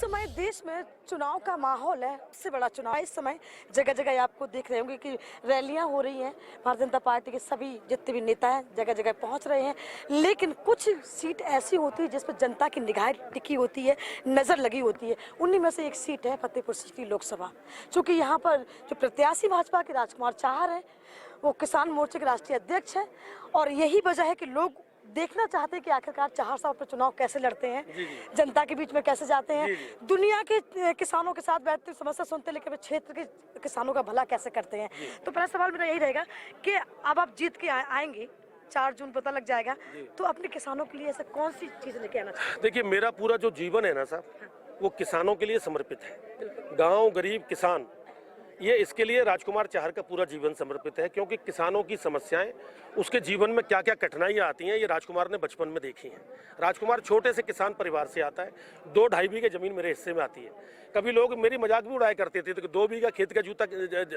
समय देश में चुनाव का माहौल है, सबसे बड़ा चुनाव इस समय जगह जगह आपको देख रहे होंगे कि रैलियां हो रही हैं। भारतीय जनता पार्टी के सभी जितने भी नेता हैं जगह जगह पहुंच रहे हैं, लेकिन कुछ सीट ऐसी होती है जिस पर जनता की निगाह टिकी होती है, नज़र लगी होती है। उन्हीं में से एक सीट है फतेहपुर सीकरी लोकसभा। चूँकि यहाँ पर जो प्रत्याशी भाजपा के राजकुमार चाहर हैं, वो किसान मोर्चे के राष्ट्रीय अध्यक्ष हैं और यही वजह है कि लोग देखना चाहते हैं कि आखिरकार चाहर साहब अपने चुनाव कैसे लड़ते हैं, जनता के बीच में कैसे जाते हैं, दुनिया के किसानों के साथ बैठते समस्या सुनते, लेकिन क्षेत्र के किसानों का भला कैसे करते हैं। तो पहला सवाल मेरा यही रहेगा कि अब आप जीत के आएंगे, 4 जून पता लग जाएगा, तो अपने किसानों के लिए ऐसा कौन सी चीज़ लेके आना चाहिए? देखिए, मेरा पूरा जो जीवन है ना साहब, वो किसानों के लिए समर्पित है। गाँव, गरीब, किसान, ये इसके लिए राजकुमार चाहर का पूरा जीवन समर्पित है, क्योंकि किसानों की समस्याएं, उसके जीवन में क्या क्या कठिनाइयां आती हैं, ये राजकुमार ने बचपन में देखी हैं। राजकुमार छोटे से किसान परिवार से आता है। 2-2.5 बीघे जमीन मेरे हिस्से में आती है। कभी लोग मेरी मजाक भी उड़ाया करते थे कि 2 बीघा खेत का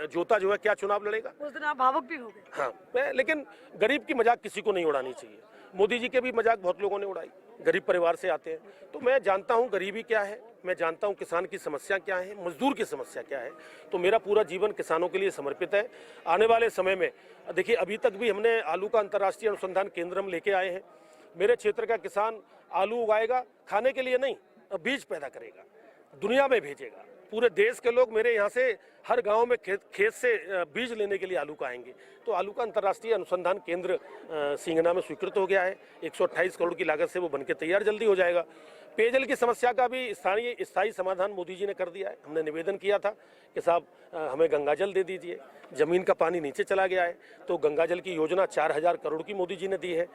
जोता जो है क्या चुनाव लड़ेगा। उस दिन आप भावुक भी हो गए। हाँ, लेकिन गरीब की मजाक किसी को नहीं उड़ानी चाहिए। मोदी जी के भी मजाक बहुत लोगों ने उड़ाई, गरीब परिवार से आते हैं। तो मैं जानता हूँ गरीबी क्या है, मैं जानता हूँ किसान की समस्या क्या है, मजदूर की समस्या क्या है। तो मेरा पूरा जीवन किसानों के लिए समर्पित है। आने वाले समय में देखिए, अभी तक भी हमने आलू का अंतर्राष्ट्रीय अनुसंधान केंद्र हम लेके आए हैं। मेरे क्षेत्र का किसान आलू उगाएगा, खाने के लिए नहीं, बीज पैदा करेगा, दुनिया में भेजेगा। पूरे देश के लोग मेरे यहाँ से हर गांव में खेत से बीज लेने के लिए आलू का आएंगे। तो आलू का अंतर्राष्ट्रीय अनुसंधान केंद्र सिंगना में स्वीकृत हो गया है। 128 करोड़ की लागत से वो बनके तैयार जल्दी हो जाएगा। पेयजल की समस्या का भी स्थायी समाधान मोदी जी ने कर दिया है। हमने निवेदन किया था कि साहब हमें गंगाजल दे दीजिए, ज़मीन का पानी नीचे चला गया है। तो गंगाजल की योजना 4000 करोड़ की मोदी जी ने दी है।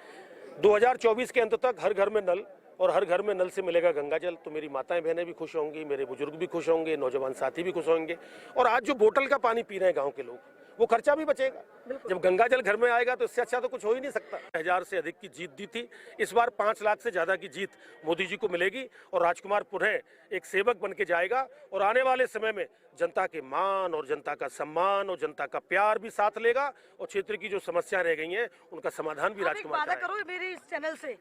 2024 के अंत तक हर घर में नल, और हर घर में नल से मिलेगा गंगाजल। तो मेरी माताएं बहनें भी खुश होंगी, मेरे बुजुर्ग भी खुश होंगे, नौजवान साथी भी खुश होंगे। और आज जो बोतल का पानी पी रहे हैं गांव के लोग, वो खर्चा भी बचेगा। जब गंगाजल घर में आएगा तो इससे अच्छा तो कुछ हो ही नहीं सकता। 1000 से अधिक की जीत दी थी, इस बार 5 लाख से ज़्यादा की जीत मोदी जी को मिलेगी और राजकुमार पुनः एक सेवक बन के जाएगा। और आने वाले समय में जनता के मान और जनता का सम्मान और जनता का प्यार भी साथ लेगा और क्षेत्र की जो समस्याएं रह गई हैं उनका समाधान भी राजकुमार वादा करो मेरे इस चैनल से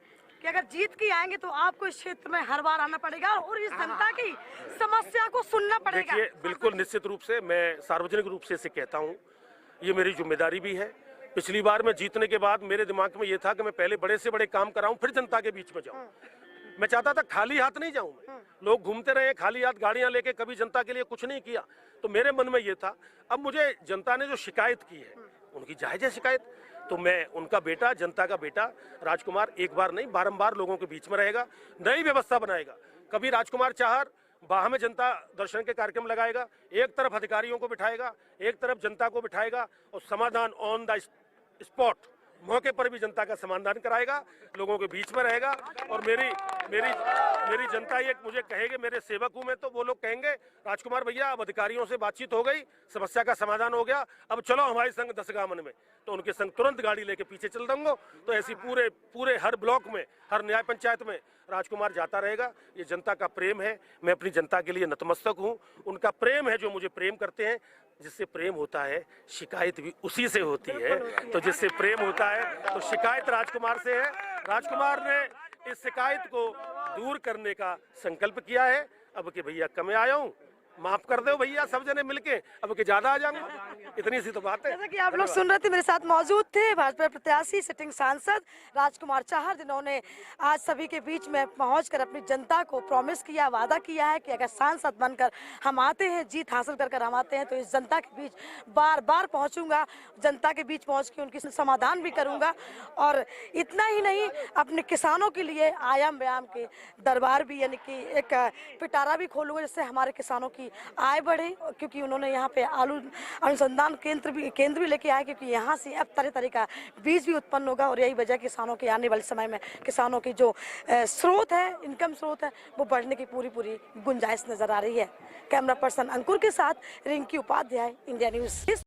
कि अगर जीत के आएंगे तो आपको इस क्षेत्र में हर बार आना पड़ेगा और इस जनता की समस्या को सुनना पड़ेगा। देखिए, बिल्कुल निश्चित रूप से मैं सार्वजनिक रूप से इसे कहता हूँ, ये मेरी जिम्मेदारी भी है। पिछली बार मैं जीतने के बाद मेरे दिमाग में ये था कि मैं पहले बड़े से बड़े काम कराऊं, फिर जनता के बीच में जाऊं। मैं चाहता था खाली हाथ नहीं जाऊं मैं। लोग घूमते रहे खाली हाथ गाड़ियां लेके, कभी जनता के लिए कुछ नहीं किया। तो मेरे मन में ये था, अब मुझे जनता ने जो शिकायत की है, उनकी जायज़ है शिकायत, तो मैं उनका बेटा, जनता का बेटा राजकुमार एक बार नहीं बारंबार लोगों के बीच में रहेगा, नई व्यवस्था बनाएगा। कभी राजकुमार चाहर बाह में जनता दर्शन के कार्यक्रम लगाएगा, एक तरफ अधिकारियों को बिठाएगा, एक तरफ जनता को बिठाएगा और समाधान ऑन द स्पॉट, मौके पर भी जनता का समाधान कराएगा, लोगों के बीच में रहेगा। और मेरी जनता ये मुझे कहेगी मेरे सेवक हूँ मैं, तो वो लोग कहेंगे राजकुमार भैया अब अधिकारियों से बातचीत हो गई, समस्या का समाधान हो गया, अब चलो हमारे संग दशगामन में। तो उनके संग तुरंत गाड़ी लेके पीछे चल दूंगा। तो ऐसी पूरे हर ब्लॉक में, हर न्याय पंचायत में राजकुमार जाता रहेगा। ये जनता का प्रेम है, मैं अपनी जनता के लिए नतमस्तक हूँ। उनका प्रेम है जो मुझे प्रेम करते हैं। जिससे प्रेम होता है शिकायत भी उसी से होती है। तो जिससे प्रेम होता है तो शिकायत राजकुमार से है। राजकुमार ने इस शिकायत को दूर करने का संकल्प किया है। अब कि भैया कम आया हूँ, माफ कर दो भैया सब जने मिलके, अब के ज्यादा आ जाऊंगा, इतनी सी तो बात है। जैसा कि आप लोग सुन रहे थे, मेरे साथ मौजूद थे भाजपा प्रत्याशी सिटिंग सांसद राजकुमार चाहर, जिन्होंने आज सभी के बीच में पहुंचकर अपनी जनता को प्रॉमिस किया, वादा किया है कि अगर सांसद बनकर हम आते हैं, जीत हासिल कर हम आते हैं, तो इस जनता के बीच बार बार पहुँचूंगा, जनता के बीच पहुँच के उनकी समाधान भी करूँगा। और इतना ही नहीं, अपने किसानों के लिए आयाम व्यायाम के दरबार भी, यानी कि एक पिटारा भी खोलूँगा, जिससे हमारे किसानों की आय बढ़े। क्योंकि उन्होंने यहाँ पे आलू अनुसंधान केंद्र भी लेके आए, क्योंकि यहाँ से अब तरह का बीज भी उत्पन्न होगा। और यही वजह किसानों के आने वाले समय में किसानों की जो स्रोत है, इनकम स्रोत है, वो बढ़ने की पूरी गुंजाइश नजर आ रही है। कैमरा पर्सन अंकुर के साथ रिंकी उपाध्याय, इंडिया न्यूज।